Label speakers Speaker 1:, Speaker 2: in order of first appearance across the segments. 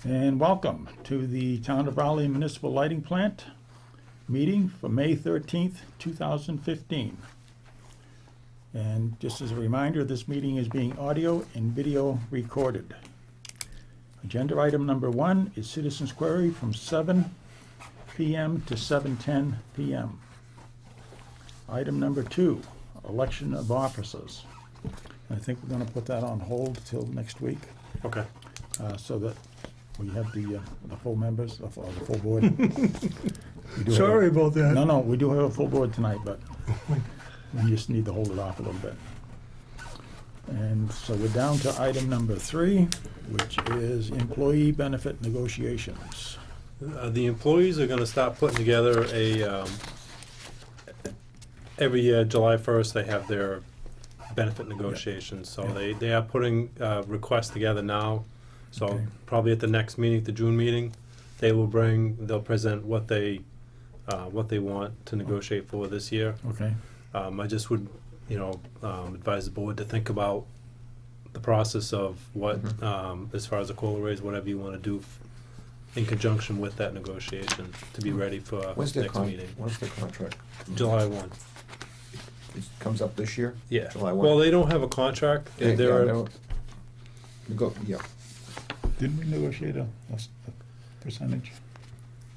Speaker 1: And welcome to the Town of Raleigh Municipal Lighting Plant meeting for May 13th, 2015. And just as a reminder, this meeting is being audio and video recorded. Agenda item number 1 is citizens' query from 7 p.m. to 7:10 p.m. Item number 2, election of officers. I think we're going to put that on hold till next week,
Speaker 2: Okay.
Speaker 1: so that we have the full members, the full board. We do
Speaker 3: Sorry
Speaker 1: have
Speaker 3: about that.
Speaker 1: No, we do have a full board tonight, but we just need to hold it off a little bit. And so we're down to item number 3, which is employee benefit negotiations.
Speaker 2: The employees are gonna start putting together every year, July 1st, they have their benefit negotiations. So
Speaker 1: Yeah.
Speaker 2: they are putting requests together now. So
Speaker 1: Okay.
Speaker 2: probably at the next meeting, the June meeting, they'll present what they want to negotiate for this year.
Speaker 1: Okay,
Speaker 2: I just would, advise the board to think about the process of what, as far as a COLA raise, whatever you want to do in conjunction with that negotiation to be ready for
Speaker 4: When's their
Speaker 2: next meeting.
Speaker 4: When's their contract?
Speaker 2: July 1.
Speaker 4: It comes up this year?
Speaker 2: Yeah.
Speaker 4: July 1?
Speaker 2: Well, they don't have a contract.
Speaker 4: Yeah,
Speaker 2: They're,
Speaker 4: yeah.
Speaker 1: didn't we negotiate a percentage?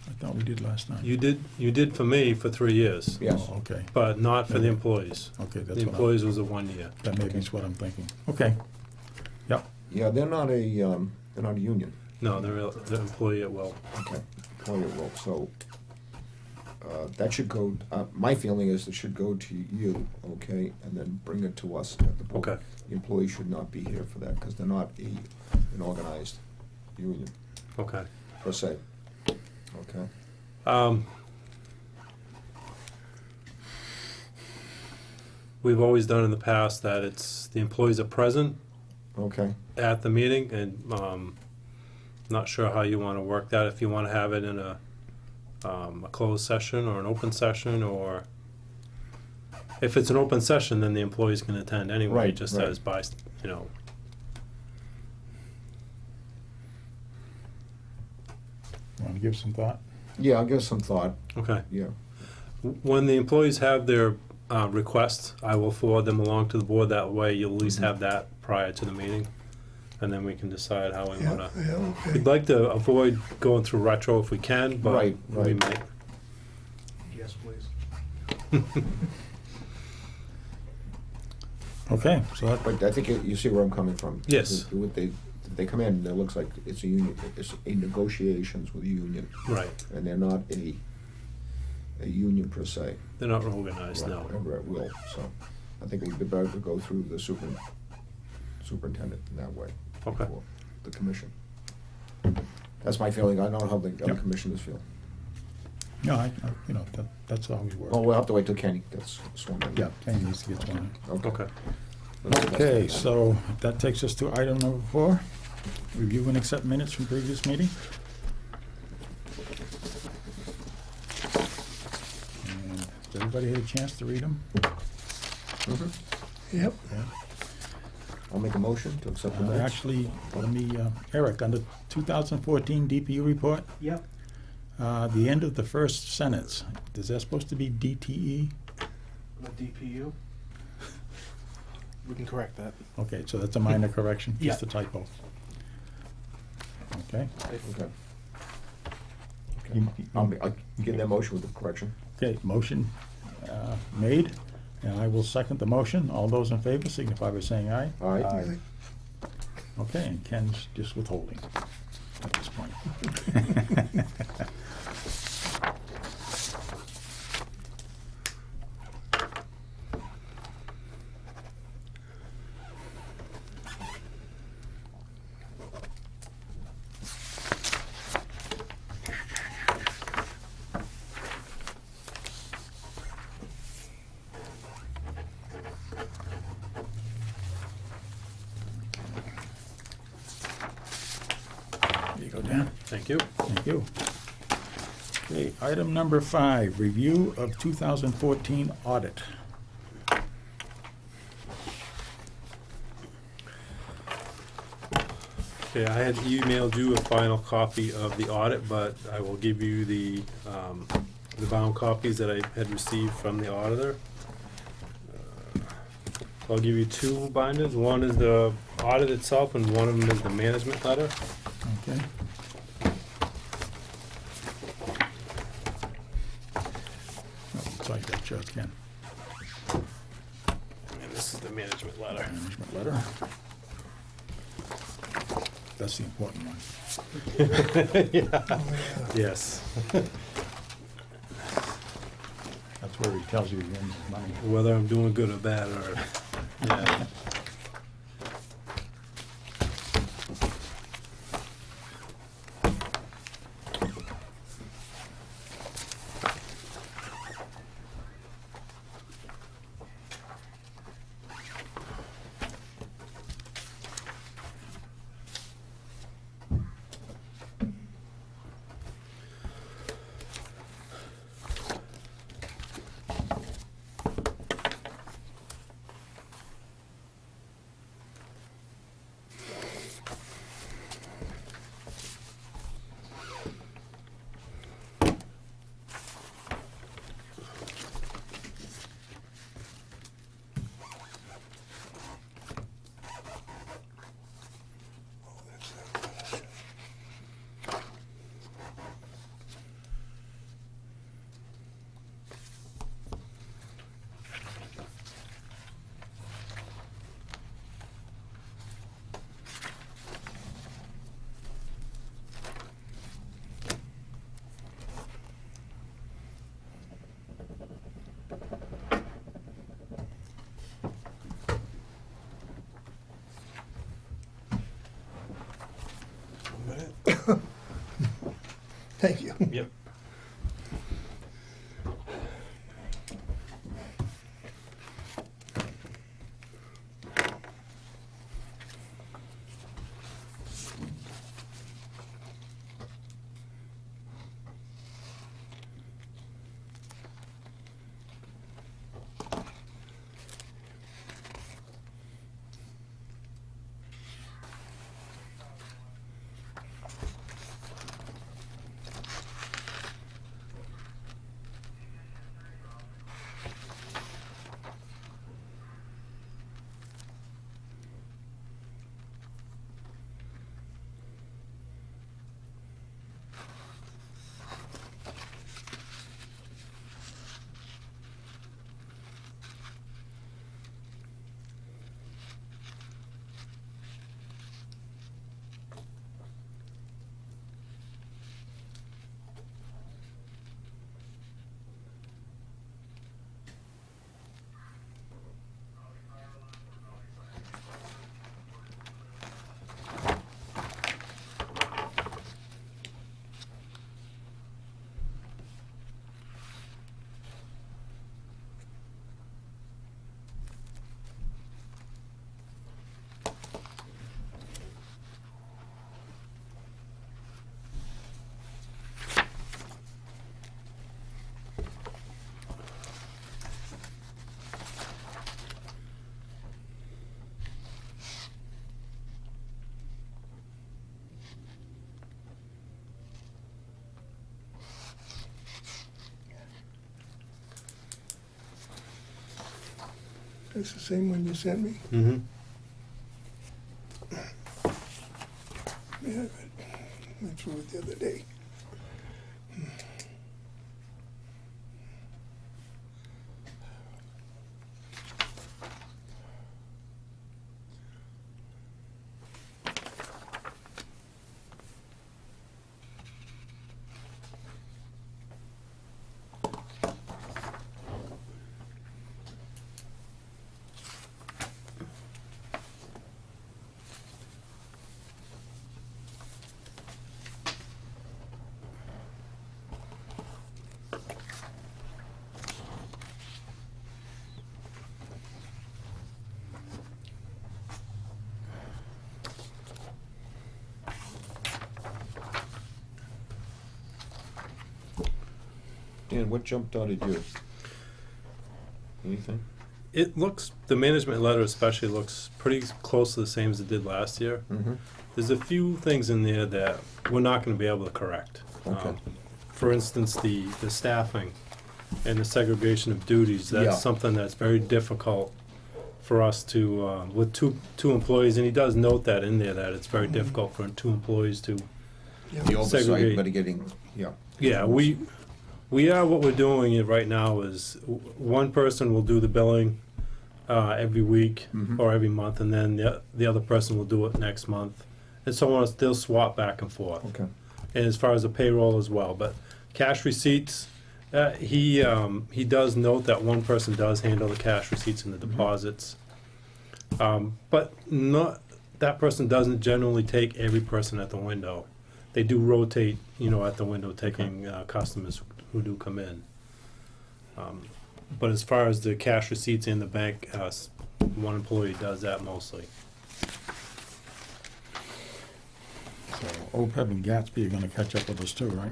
Speaker 1: I thought we did last time.
Speaker 2: you did for me for 3 years.
Speaker 4: Yes.
Speaker 1: Oh, okay,
Speaker 2: But not for the employees.
Speaker 1: okay,
Speaker 2: The
Speaker 1: that's what
Speaker 2: employees was a 1 year.
Speaker 1: that maybe is what I'm thinking. Okay, yep,
Speaker 4: Yeah, they're not a union.
Speaker 2: No, they're employee at will.
Speaker 4: Okay. Employer will, so, that should go, my feeling is it should go to you, okay, and then bring it to us at the board.
Speaker 2: Okay.
Speaker 4: The employees should not be here for that, because they're not an organized union,
Speaker 2: Okay.
Speaker 4: per se. Okay?
Speaker 2: We've always done in the past that it's the employees are present
Speaker 4: Okay.
Speaker 2: at the meeting, and not sure how you want to work that. If you want to have it in a closed session or an open session, or if it's an open session, then the employees can attend anyway,
Speaker 4: Right,
Speaker 2: just
Speaker 4: right.
Speaker 2: as by,
Speaker 1: want to give some thought?
Speaker 4: Yeah, I'll give some thought,
Speaker 2: Okay.
Speaker 4: yeah.
Speaker 2: When the employees have their requests, I will forward them along to the board. That way, you'll at least have that prior to the meeting, and then we can decide how we want to.
Speaker 3: Okay.
Speaker 2: We'd like to avoid going through retro if we can, but
Speaker 4: Right,
Speaker 2: we
Speaker 4: right.
Speaker 2: might.
Speaker 3: Yes, please.
Speaker 1: Okay, so that,
Speaker 4: But I think you see where I'm coming from.
Speaker 2: Yes.
Speaker 4: They come in, it looks like it's a union, it's a negotiations with a union,
Speaker 2: Right.
Speaker 4: and they're not a union per se.
Speaker 2: They're not organized, no.
Speaker 4: Right, at will, so I think it would be better to go through the superintendent in that way.
Speaker 2: Okay.
Speaker 4: For the commission. That's my feeling, I don't know how the other
Speaker 1: Yep.
Speaker 4: commissioners feel.
Speaker 1: no, that's how we work.
Speaker 4: Oh, we'll have to wait till Kenny gets sworn in.
Speaker 1: Yeah, Kenny needs to get sworn in.
Speaker 2: Okay.
Speaker 1: Okay, so that takes us to item number 4, review and accept minutes from previous meeting. And has everybody had a chance to read them?
Speaker 4: Mhm.
Speaker 3: Yep.
Speaker 1: Yeah.
Speaker 4: I'll make a motion to accept the minutes.
Speaker 1: Actually, let me, Eric, under 2014 DPU report,
Speaker 5: Yep,
Speaker 1: the end of the first sentence, is that supposed to be DTE?
Speaker 5: the DPU. We can correct that.
Speaker 1: Okay, so that's a minor correction, just a
Speaker 5: Yeah.
Speaker 1: typo. Okay,
Speaker 4: Okay.
Speaker 1: You-
Speaker 4: I'll give that motion with the correction.
Speaker 1: okay, motion made, and I will second the motion. All those in favor signify by saying aye.
Speaker 4: All right?
Speaker 1: Okay, and Ken's just withholding at this point. There you go, Dan.
Speaker 2: Thank you.
Speaker 1: Thank you. Okay, item number 5, review of 2014 audit.
Speaker 2: Okay, I had emailed you a final copy of the audit, but I will give you the bound copies that I had received from the auditor. I'll give you two binders. One is the audit itself, and one of them is the management letter.
Speaker 1: Okay. Oh, looks like that, Chuck, Ken.
Speaker 2: And this is the management letter.
Speaker 1: Management letter. That's the important one.
Speaker 2: Yes.
Speaker 1: That's where he tells you the money.
Speaker 2: Whether I'm doing good or bad, or yeah.
Speaker 3: Thank you.
Speaker 2: Yep.
Speaker 3: That's the same one you sent me?
Speaker 2: Mm-hmm.
Speaker 3: Yeah, I went through it the other day.
Speaker 4: Dan, what jumped out at you? Anything?
Speaker 2: It looks, the management letter especially looks pretty close to the same as it did last year.
Speaker 4: Mm-hmm.
Speaker 2: There's a few things in there that we're not gonna be able to correct.
Speaker 4: Okay.
Speaker 2: For instance, the staffing and the segregation of duties,
Speaker 4: Yeah.
Speaker 2: that's something that's very difficult for us to, with two employees, and he does note that in there, that it's very difficult for 2 employees to,
Speaker 4: The oversight,
Speaker 2: Segregate.
Speaker 4: but getting, yeah.
Speaker 2: yeah, we are, what we're doing right now is, one person will do the billing, every week
Speaker 4: Mhm.
Speaker 2: or every month, and then the other person will do it next month. And so on, they'll swap back and forth.
Speaker 4: Okay.
Speaker 2: And as far as the payroll as well, but cash receipts, he does note that one person does handle the cash receipts and the deposits. But not, that person doesn't generally take every person at the window. They do rotate, at the window, taking customers who do come in. But as far as the cash receipts in the bank, one employee does that mostly.
Speaker 1: So OPEB and Gatsby are gonna catch up with us too, right?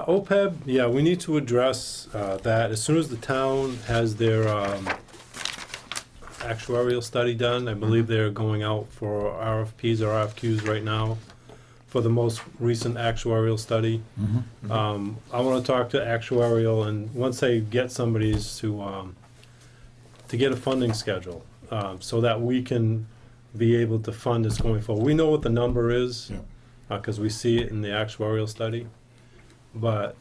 Speaker 2: OPEB, yeah, we need to address that. As soon as the town has their actuarial study done, I believe they're going out for RFPs or RFQs right now for the most recent actuarial study.
Speaker 1: Mm-hmm.
Speaker 2: I want to talk to actuarial, and once they get somebody's to get a funding schedule, so that we can be able to fund this going forward. We know what the number is,
Speaker 1: Yeah.
Speaker 2: because we see it in the actuarial study. But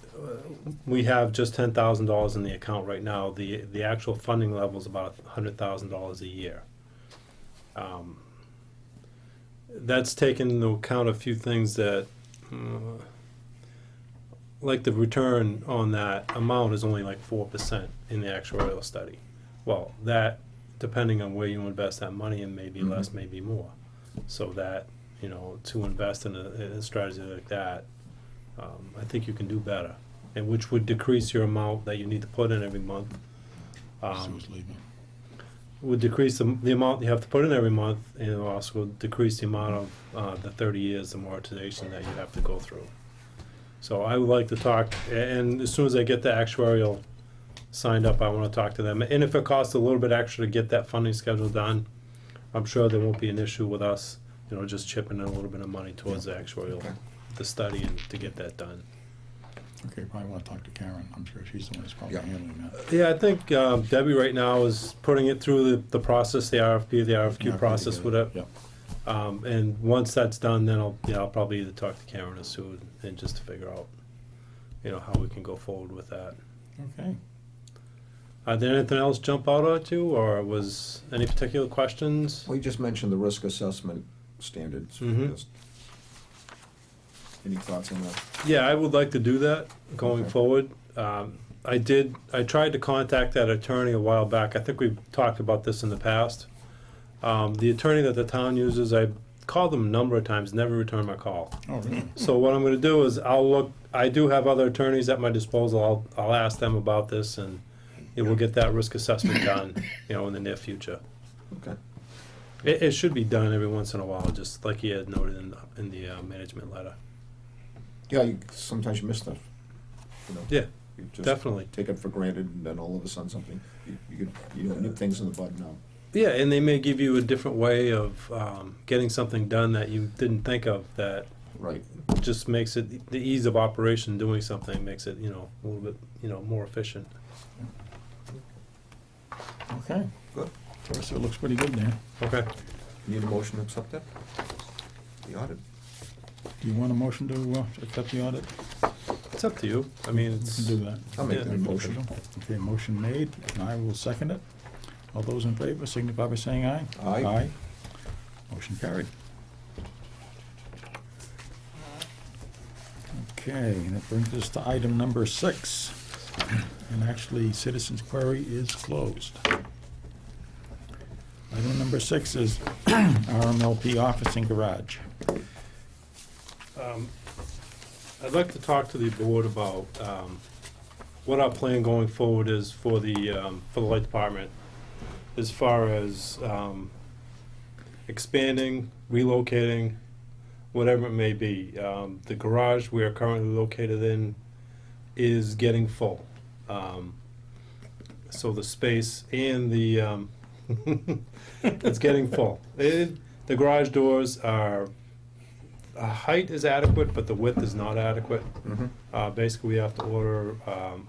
Speaker 2: we have just $10,000 in the account right now. The actual funding level is about $100,000 a year. That's taken into account a few things that, like the return on that amount is only like 4% in the actuarial study. Well, that, depending on where you invest that money in, maybe less, maybe more. So that, to invest in a strategy like that, I think you can do better, and which would decrease your amount that you need to put in every month.
Speaker 1: Sue's leaving.
Speaker 2: Would decrease the amount you have to put in every month, and it also would decrease the amount of the 30 years of amortization that you have to go through. So I would like to talk, and as soon as I get the actuarial signed up, I want to talk to them. And if it costs a little bit extra to get that funding schedule done, I'm sure there won't be an issue with us, just chipping in a little bit of money towards the actuarial,
Speaker 4: Okay.
Speaker 2: the study, and to get that done.
Speaker 1: Okay, probably wanna talk to Karen. I'm sure she's the one who's probably
Speaker 4: Yeah.
Speaker 1: handling that.
Speaker 2: Yeah, I think Debbie right now is putting it through the process, the RFP, the RFQ
Speaker 1: Yeah,
Speaker 2: process with it.
Speaker 1: Yep.
Speaker 2: And once that's done, then I'll probably either talk to Karen or Sue and just to figure out, how we can go forward with that.
Speaker 1: Okay.
Speaker 2: Did anything else jump out at you, or was any particular questions?
Speaker 4: We just mentioned the risk assessment standards.
Speaker 2: Mhm.
Speaker 4: Just- Any thoughts on that?
Speaker 2: Yeah, I would like to do that going
Speaker 4: Okay.
Speaker 2: forward. I tried to contact that attorney a while back. I think we've talked about this in the past. The attorney that the town uses, I called them a number of times, never returned my call.
Speaker 1: Oh, really?
Speaker 2: So what I'm gonna do is I do have other attorneys at my disposal. I'll ask them about this, and we'll get that risk assessment done, in the near future.
Speaker 4: Okay.
Speaker 2: It should be done every once in a while, just like he had noted in the management letter.
Speaker 4: Yeah, sometimes you miss stuff.
Speaker 2: Yeah,
Speaker 4: You just
Speaker 2: definitely.
Speaker 4: take it for granted, and then all of a sudden something, you nip things in the bud now.
Speaker 2: Yeah, and they may give you a different way of getting something done that you didn't think of, that
Speaker 4: Right.
Speaker 2: just makes it, the ease of operation doing something makes it, a little bit, more efficient.
Speaker 1: Okay.
Speaker 4: Good.
Speaker 1: First, it looks pretty good there.
Speaker 2: Okay.
Speaker 4: Need a motion to accept that? The audit.
Speaker 1: Do you want a motion to accept the audit?
Speaker 2: It's up to you. I mean,
Speaker 1: We
Speaker 2: it's.
Speaker 1: can do that.
Speaker 4: I'll make
Speaker 2: Yeah.
Speaker 4: that motion.
Speaker 1: Okay, motion made, and I will second it. All those in favor signify by saying aye.
Speaker 4: Aye.
Speaker 1: Aye. Motion carried. Okay, that brings us to item number 6. And actually, citizens' query is closed. Item number 6 is RMLP office and garage.
Speaker 2: I'd like to talk to the board about what our plan going forward is for the light department, as far as expanding, relocating, whatever it may be. The garage we are currently located in is getting full. so the space and the, it's getting full. The garage doors are, height is adequate, but the width is not adequate. Basically, we have to order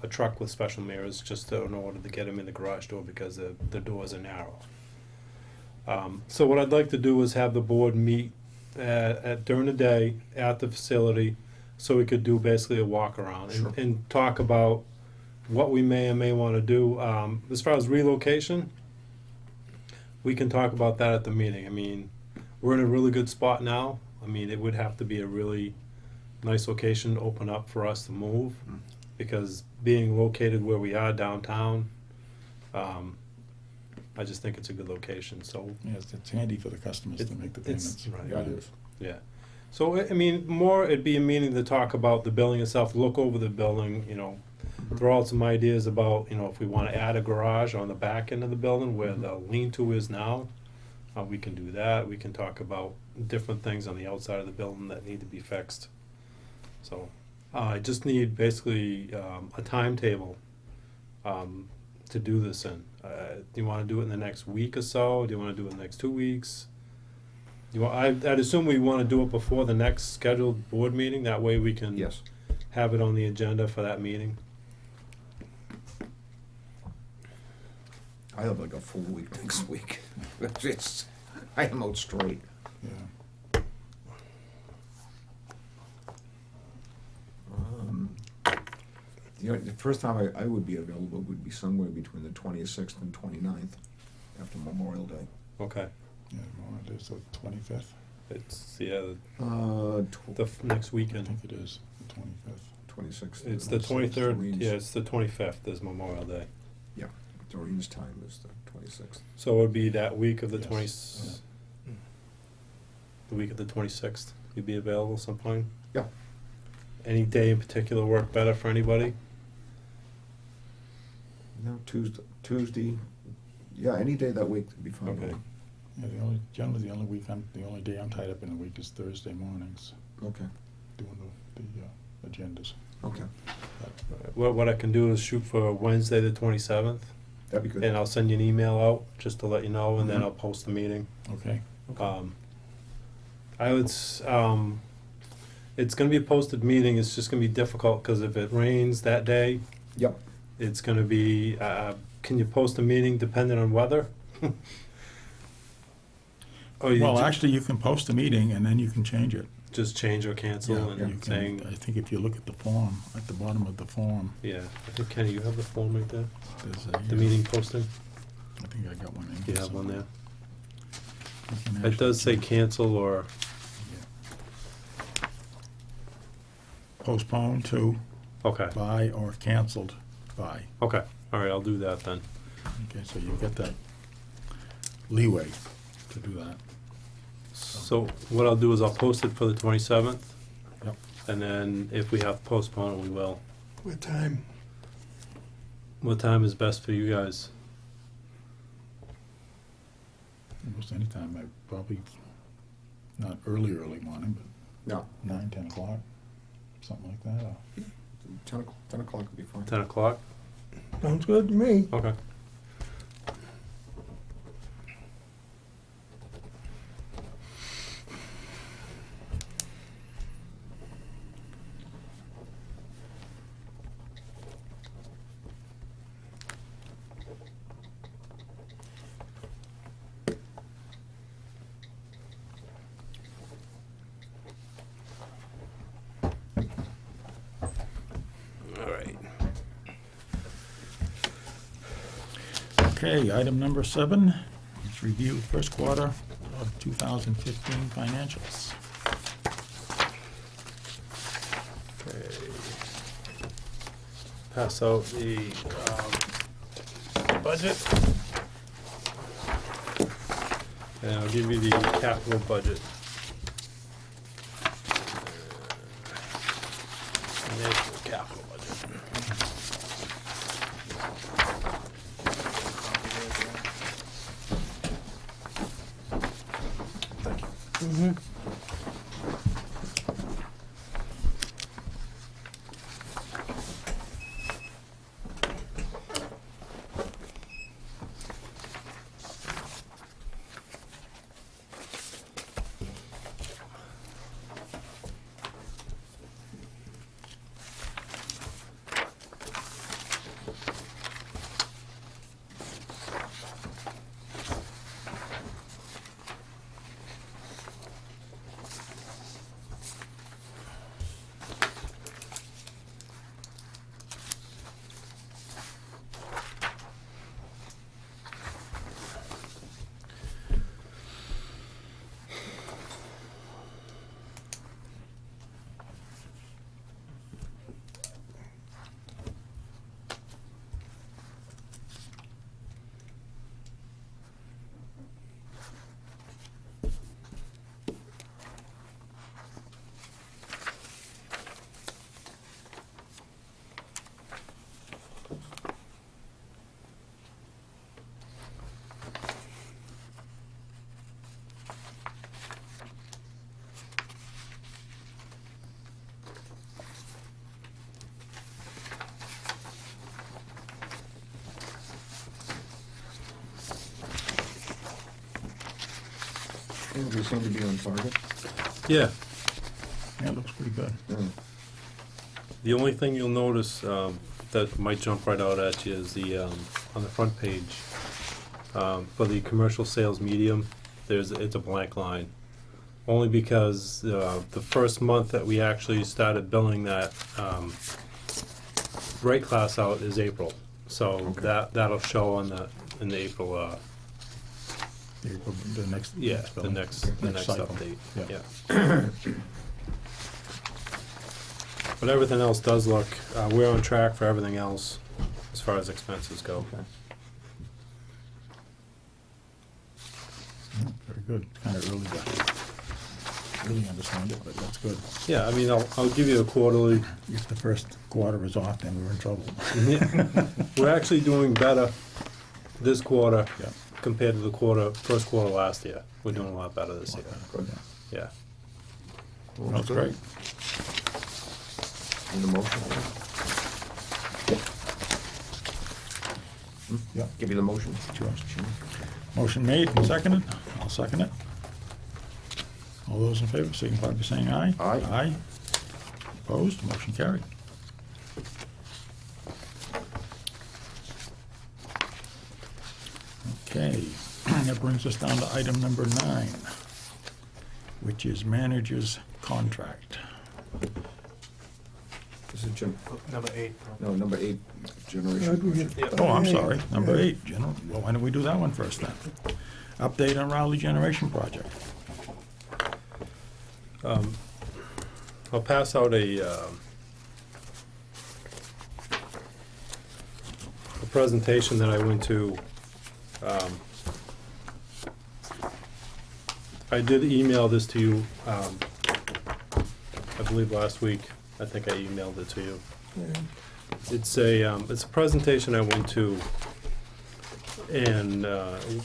Speaker 2: a truck with special mirrors just in order to get them in the garage door because the doors are narrow. So what I'd like to do is have the board meet during the day at the facility, so we could do basically a walk around
Speaker 4: Sure.
Speaker 2: and talk about what we may or may want to do. As far as relocation, we can talk about that at the meeting. I mean, we're in a really good spot now. I mean, it would have to be a really nice location to open up for us to move, because being located where we are downtown, I just think it's a good location, so,
Speaker 1: Yes, it's handy for the customers to make the payments.
Speaker 2: right.
Speaker 4: Yeah, it is.
Speaker 2: Yeah. So, I mean, more, it'd be a meeting to talk about the building itself, look over the building, you know, throw out some ideas about, you know, if we want to add a garage on the back end of the building where the lean-to is now, we can do that. We can talk about different things on the outside of the building that need to be fixed. So, I just need basically a timetable to do this in. Do you want to do it in the next week or so? Do you want to do it in the next 2 weeks? I'd assume we want to do it before the next scheduled board meeting. That way we can
Speaker 4: Yes.
Speaker 2: have it on the agenda for that meeting.
Speaker 4: I have like a full week next week. I am out straight.
Speaker 1: Yeah.
Speaker 4: The first time I would be available would be somewhere between the 26th and 29th, after Memorial Day.
Speaker 2: Okay.
Speaker 1: Yeah, well, it is the 25th.
Speaker 2: It's, yeah, next
Speaker 1: I
Speaker 2: weekend.
Speaker 1: think it is, the 25th.
Speaker 4: 26th.
Speaker 2: It's the 23rd, yeah, it's the 25th is Memorial Day.
Speaker 4: Yeah, Doreen's time is the 26th.
Speaker 2: So it would be that week of the
Speaker 1: Yes.
Speaker 2: the week of the 26th. You'd be available sometime?
Speaker 4: Yeah.
Speaker 2: Any day in particular work better for anybody?
Speaker 4: No, Tuesday, yeah, any day that week would be fine.
Speaker 2: Okay.
Speaker 1: Yeah, generally the only day I'm tied up in the week is Thursday mornings,
Speaker 4: Okay,
Speaker 1: doing the agendas.
Speaker 4: okay,
Speaker 2: What I can do is shoot for Wednesday, the 27th,
Speaker 4: that'd be good.
Speaker 2: and I'll send you an email out just to let you know, and then
Speaker 4: Mhm.
Speaker 2: I'll post the meeting.
Speaker 1: Okay,
Speaker 2: I would, it's gonna be a posted meeting, it's just gonna be difficult, because if it rains that day,
Speaker 4: Yep,
Speaker 2: it's gonna be, can you post a meeting depending on weather? Or you
Speaker 1: well,
Speaker 2: ju-
Speaker 1: actually, you can post a meeting and then you can change it.
Speaker 2: just change or cancel
Speaker 1: You
Speaker 2: and
Speaker 1: can-
Speaker 2: saying,
Speaker 1: I think if you look at the form, at the bottom of the form,
Speaker 2: yeah, I think, Kenny, you have the form right there,
Speaker 1: there's
Speaker 2: the meeting posting?
Speaker 1: I think I got one in
Speaker 2: You
Speaker 1: here
Speaker 2: have one there?
Speaker 1: somewhere. You can
Speaker 2: It does say
Speaker 1: actually
Speaker 2: cancel or,
Speaker 1: postpone to,
Speaker 2: okay,
Speaker 1: by, or canceled by.
Speaker 2: okay, all right, I'll do that then.
Speaker 1: Okay, so you get that leeway to do that.
Speaker 2: So what I'll do is I'll post it for the 27th,
Speaker 1: Yep.
Speaker 2: and then if we have to postpone it, we will.
Speaker 3: What time?
Speaker 2: What time is best for you guys?
Speaker 1: Almost any time, I probably, not early morning,
Speaker 4: no,
Speaker 1: but 9, 10 o'clock, something like that.
Speaker 4: 10 o'clock would be fine.
Speaker 2: 10 o'clock?
Speaker 3: Sounds good to me.
Speaker 2: Okay. All right.
Speaker 1: Okay, item number 7, is review first quarter of 2015 financials.
Speaker 2: Okay. Pass out the budget. And I'll give you the capital budget. And there's the capital budget.
Speaker 4: And we seem to be on target.
Speaker 2: Yeah,
Speaker 1: Yeah, it looks pretty good.
Speaker 4: Yeah.
Speaker 2: the only thing you'll notice, that might jump right out at you is the, on the front page, for the commercial sales medium, it's a blank line. Only because, the first month that we actually started billing that, rate class out is April. So
Speaker 4: Okay.
Speaker 2: that'll show in the April,
Speaker 1: The next.
Speaker 2: yeah, the
Speaker 1: billing.
Speaker 2: next
Speaker 1: cycle.
Speaker 2: update,
Speaker 1: Yeah.
Speaker 2: yeah. But everything else does look, we're on track for everything else as far as expenses go.
Speaker 4: Okay.
Speaker 1: Yeah, very good. It's kind of early to really understand it, but that's good.
Speaker 2: Yeah, I mean, I'll give you a quarterly.
Speaker 1: If the first quarter is off, then we're in trouble.
Speaker 2: We're actually doing better this quarter
Speaker 1: Yeah.
Speaker 2: compared to the first quarter last year. We're doing a lot better this year,
Speaker 4: Good.
Speaker 2: yeah.
Speaker 1: That's great.
Speaker 4: Need a motion?
Speaker 1: Yeah.
Speaker 4: Give you the motion.
Speaker 1: Sure. Motion made and seconded. I'll second it. All those in favor, signify by saying aye.
Speaker 4: Aye.
Speaker 1: Aye. Opposed, motion carried. Okay, that brings us down to item number 9, which is manager's contract.
Speaker 4: This is Jim,
Speaker 5: Number 8.
Speaker 4: no, number 8, generation.
Speaker 3: How'd we get-
Speaker 4: commercial.
Speaker 1: Oh, I'm sorry, number 8, general, well, why don't we do that one first then? Update on Rowley Generation Project.
Speaker 2: I'll pass out a presentation that I went to. I did email this to you, I believe last week. I think I emailed it to you.
Speaker 3: Yeah.
Speaker 2: It's a presentation I went to, and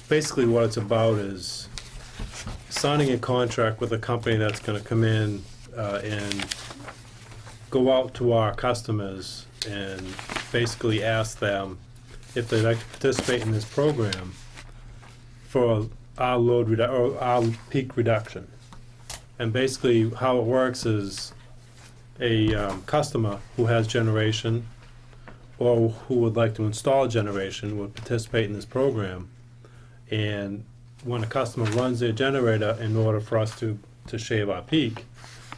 Speaker 2: basically what it's about is signing a contract with a company that's gonna come in and go out to our customers and basically ask them if they'd like to participate in this program for our or our peak reduction. And basically how it works is a customer who has generation or who would like to install generation would participate in this program. And when a customer runs their generator in order for us to shave our peak,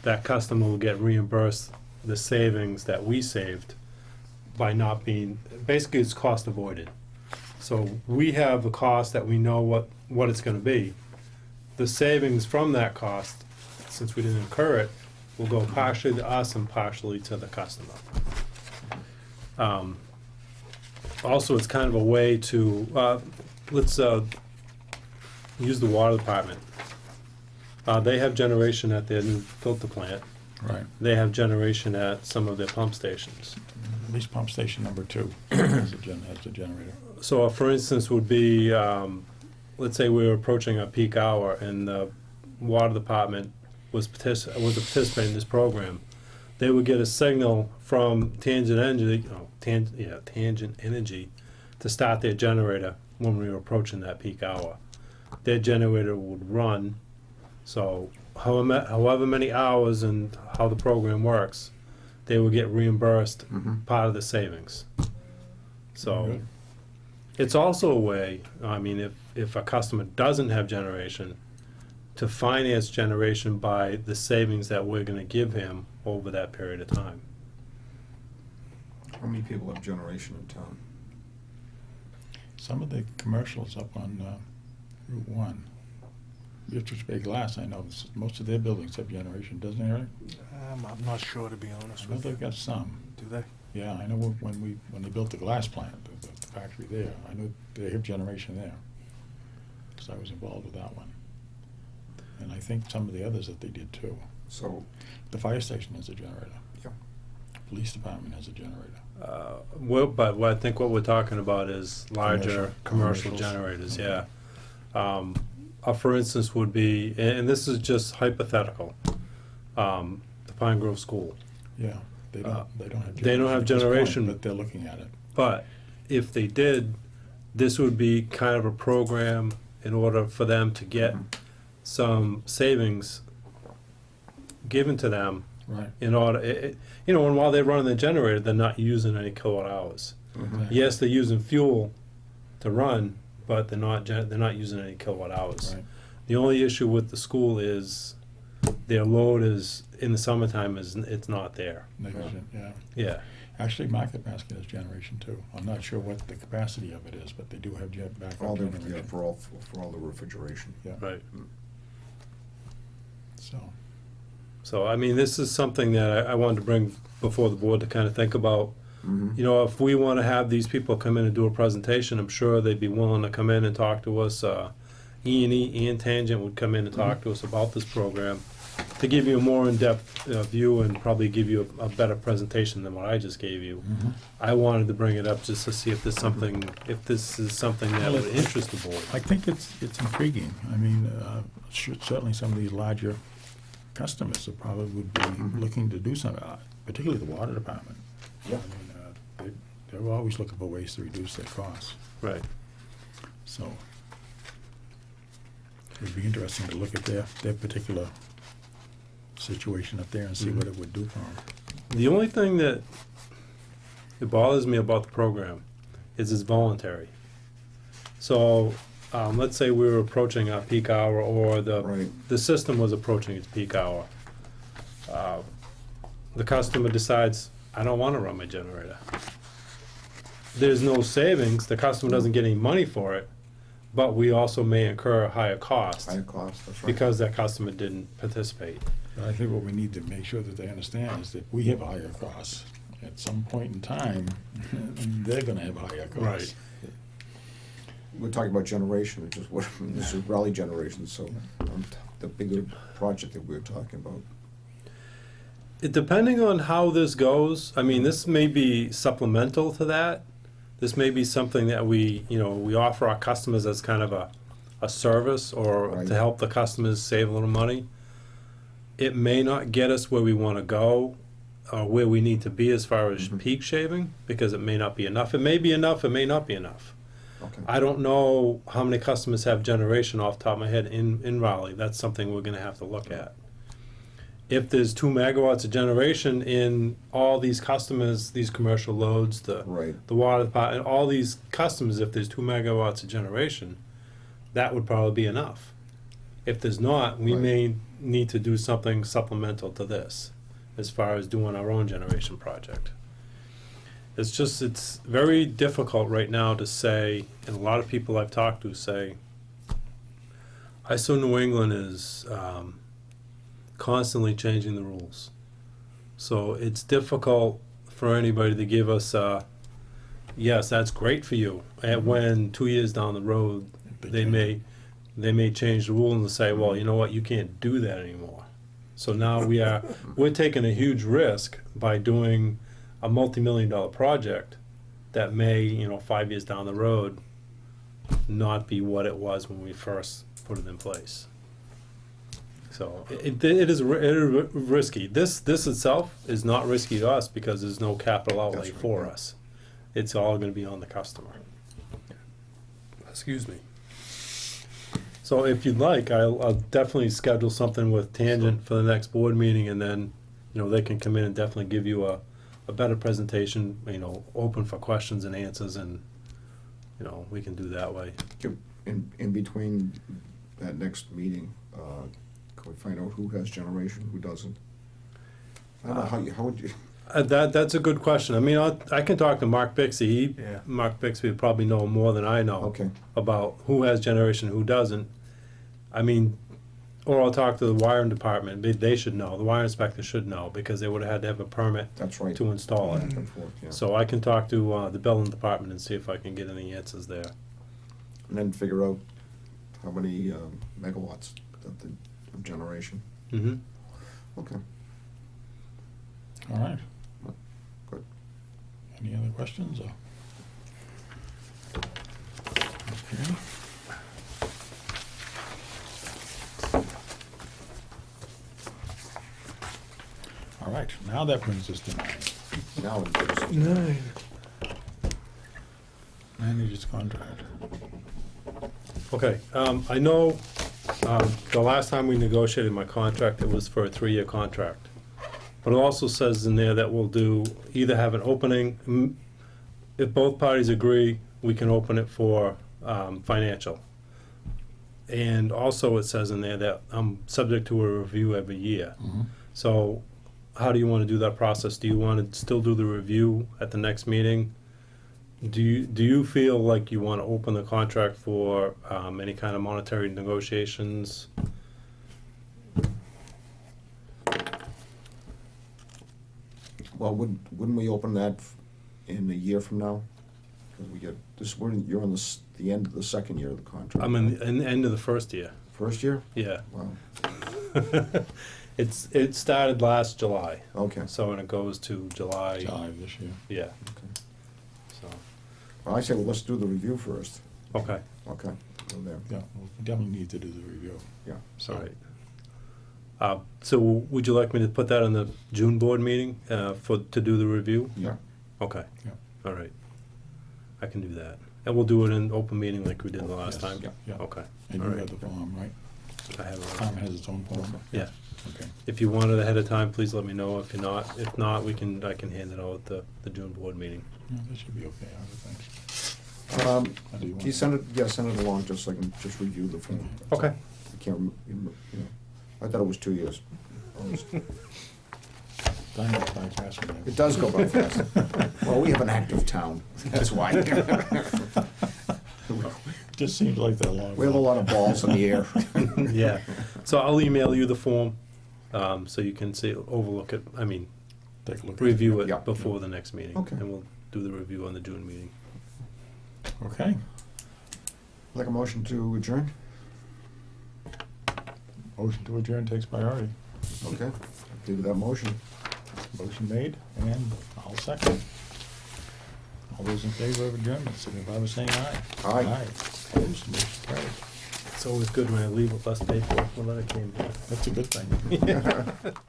Speaker 2: that customer will get reimbursed the savings that we saved by not being, basically it's cost avoided. So we have a cost that we know what it's gonna be. The savings from that cost, since we didn't incur it, will go partially to us and partially to the customer. Also, it's kind of a way to, let's use the water department. They have generation at their new filter plant.
Speaker 1: Right.
Speaker 2: They have generation at some of their pump stations.
Speaker 1: At least pump station number 2 has a generator.
Speaker 2: So, for instance, would be, let's say we were approaching a peak hour and the water department was a participant in this program. They would get a signal from Tangent Energy to start their generator when we were approaching that peak hour. Their generator would run, so however many hours and how the program works, they would get reimbursed part of the savings. So
Speaker 1: Good.
Speaker 2: it's also a way, I mean, if a customer doesn't have generation, to finance generation by the savings that we're gonna give him over that period of time.
Speaker 4: How many people have generation in town?
Speaker 1: Some of the commercials up on Route 1, Beatrice Bay Glass, I know, most of their buildings have generation, doesn't it, Eric?
Speaker 5: I'm not sure, to be honest
Speaker 1: I know
Speaker 5: with you.
Speaker 1: they've got some.
Speaker 5: Do they?
Speaker 1: Yeah, I know when they built the glass plant, the factory there, I know they have generation there. Because I was involved with that one. And I think some of the others that they did too.
Speaker 4: So,
Speaker 1: The fire station has a generator.
Speaker 4: yeah,
Speaker 1: Police department has a generator.
Speaker 2: But I think what we're talking about is larger commercial
Speaker 1: Commercials.
Speaker 2: generators,
Speaker 1: Okay.
Speaker 2: yeah. For instance would be, and this is just hypothetical, the Pine Grove School.
Speaker 1: Yeah, they don't have generation.
Speaker 2: They don't have
Speaker 1: at this point,
Speaker 2: generation.
Speaker 1: But they're looking at it.
Speaker 2: But if they did, this would be kind of a program in order for them to get some savings given to them
Speaker 1: Right.
Speaker 2: in order, you know, and while they're running the generator, they're not using any kilowatt hours.
Speaker 1: Exactly.
Speaker 2: Yes, they're using fuel to run, but they're not using any kilowatt hours.
Speaker 1: Right.
Speaker 2: The only issue with the school is their load is, in the summertime, it's not there.
Speaker 1: Negligent, yeah.
Speaker 2: Yeah,
Speaker 1: Actually, Market Basket has generation too. I'm not sure what the capacity of it is, but they do have backup
Speaker 4: All the,
Speaker 1: generation.
Speaker 4: yeah, for all the refrigeration.
Speaker 1: Yeah,
Speaker 2: right.
Speaker 1: so,
Speaker 2: So, I mean, this is something that I wanted to bring before the board to kind of think about.
Speaker 4: Mhm.
Speaker 2: You know, if we want to have these people come in and do a presentation, I'm sure they'd be willing to come in and talk to us. Ian Tangent would come in and talk to us about this program to give you a more in-depth view and probably give you a better presentation than what I just gave you. I wanted to bring it up just to see if this is something that
Speaker 1: Well,
Speaker 2: would interest the board.
Speaker 1: I think it's intriguing. I mean, certainly some of these larger customers that probably would be looking to do something, particularly the water department.
Speaker 4: Yeah.
Speaker 1: I mean, they're always looking for ways to reduce their costs,
Speaker 2: Right.
Speaker 1: so it'd be interesting to look at their particular situation up there and see what it would do for them.
Speaker 2: The only thing that bothers me about the program is it's voluntary. So, let's say we were approaching our peak hour, or
Speaker 4: Right.
Speaker 2: the system was approaching its peak hour. The customer decides, I don't want to run my generator. There's no savings, the customer doesn't get any money for it, but we also may incur a higher cost
Speaker 4: Higher cost, that's right.
Speaker 2: because that customer didn't participate.
Speaker 1: But I think what we need to make sure that they understand is that we have higher costs. At some point in time, they're gonna have higher costs.
Speaker 2: Right.
Speaker 4: We're talking about generation, which is what, this is Raleigh generation, so the bigger project that we're talking about.
Speaker 2: Depending on how this goes, I mean, this may be supplemental to that. This may be something that we offer our customers as kind of a service, or
Speaker 4: Right.
Speaker 2: to help the customers save a little money. It may not get us where we want to go, or where we need to be as far as peak shaving, because it may not be enough. It may be enough, it may not be enough.
Speaker 4: Okay.
Speaker 2: I don't know how many customers have generation off the top of my head in Raleigh. That's something we're gonna have to look at. If there's 2 megawatts of generation in all these customers, these commercial loads, the
Speaker 4: Right.
Speaker 2: water department, all these customers, if there's 2 megawatts of generation, that would probably be enough. If there's not, we
Speaker 4: Right.
Speaker 2: may need to do something supplemental to this, as far as doing our own generation project. It's very difficult right now to say, and a lot of people I've talked to say, ISO New England is constantly changing the rules. So it's difficult for anybody to give us yes, that's great for you. And when 2 years down the road, they may change the rule and say, well, you know what, you can't do that anymore. So now we're taking a huge risk by doing a multi-million-dollar project that may, 5 years down the road, not be what it was when we first put it in place. So it is risky. This itself is not risky to us because there's no capital outlay
Speaker 4: That's right,
Speaker 2: for
Speaker 4: yeah.
Speaker 2: us. It's all going to be on the customer. Excuse me. So if you'd like, I'll definitely schedule something with Tangent for the next board meeting, and then, they can come in and definitely give you a better presentation, open for questions and answers, and, we can do that way.
Speaker 4: In between that next meeting, can we find out who has generation, who doesn't? I don't know, how would you,
Speaker 2: That's a good question. I mean, I can talk to Mark Bixby.
Speaker 5: Yeah.
Speaker 2: Mark Bixby would probably know more than I know
Speaker 4: okay,
Speaker 2: about who has generation, who doesn't. I mean, or I'll talk to the wiring department. They should know. The wire inspector should know, because they would have had to have a permit
Speaker 4: that's right.
Speaker 2: to install it.
Speaker 4: Back and forth, yeah.
Speaker 2: So I can talk to the building department and see if I can get any answers there.
Speaker 4: And then figure out how many megawatts of generation.
Speaker 2: Mm-hmm.
Speaker 4: Okay,
Speaker 1: All right.
Speaker 4: good.
Speaker 1: Any other questions, or? Okay. All right, now that brings us to 9.
Speaker 4: Now it goes.
Speaker 5: 9.
Speaker 1: Manager's contract.
Speaker 2: Okay, I know The last time we negotiated my contract, it was for a 3-year contract. But it also says in there that we'll do, either have an opening, if both parties agree, we can open it for financial. And also it says in there that I'm subject to a review every year. So how do you want to do that process? Do you want to still do the review at the next meeting? Do you feel like you want to open the contract for any kind of monetary negotiations?
Speaker 4: Well, wouldn't we open that in a year from now? Because we get, you're on the end of the second year of the contract.
Speaker 2: I'm in the end of the first year.
Speaker 4: First year?
Speaker 2: Yeah.
Speaker 4: Wow,
Speaker 2: It started last July,
Speaker 4: okay.
Speaker 2: so and it goes to July.
Speaker 1: July of this year.
Speaker 2: Yeah.
Speaker 4: Okay.
Speaker 2: So
Speaker 4: Well, I say, well, let's do the review first.
Speaker 2: okay.
Speaker 4: Okay, go there.
Speaker 1: Yeah, we definitely need to do the review.
Speaker 4: Yeah.
Speaker 2: All right. So would you like me to put that on the June board meeting to do the review?
Speaker 4: Yeah.
Speaker 2: Okay.
Speaker 1: Yeah.
Speaker 2: All right. I can do that, and we'll do it in open meeting like we did the last
Speaker 1: Yes.
Speaker 2: time.
Speaker 4: Yeah.
Speaker 1: Yeah.
Speaker 2: Okay.
Speaker 1: And
Speaker 2: All
Speaker 1: you
Speaker 2: right.
Speaker 1: have the form, right?
Speaker 2: I have it.
Speaker 1: Tom has its own form?
Speaker 2: Yeah.
Speaker 1: Okay.
Speaker 2: If you want it ahead of time, please let me know. If not, I can hand it out at the June board meeting.
Speaker 1: Yeah, that should be okay, I would think. How do you want
Speaker 4: Can you send it, send it along just so I can just review the form.
Speaker 2: Okay.
Speaker 4: I can't, I thought it was 2 years.
Speaker 1: Time goes by fast when
Speaker 4: It does go by fast. Well, we have an active town, that's why.
Speaker 1: Just seems like that long.
Speaker 4: We have a lot of balls in the air.
Speaker 2: Yeah. So I'll email you the form, so you can overlook it. I mean,
Speaker 1: Take a look. at
Speaker 2: review it
Speaker 4: Yeah.
Speaker 2: before the next meeting.
Speaker 4: Okay.
Speaker 2: And we'll do the review on the June meeting.
Speaker 1: Okay.
Speaker 4: Like a motion to adjourn?
Speaker 1: Motion to adjourn takes priority.
Speaker 4: Okay, do that motion.
Speaker 1: Motion made, and I'll second. All those in favor of adjournment, signify by saying aye.
Speaker 4: Aye.
Speaker 1: Aye. Opposed, motion carried.
Speaker 2: It's always good when I leave with less paperwork than I came here.
Speaker 1: That's a good thing.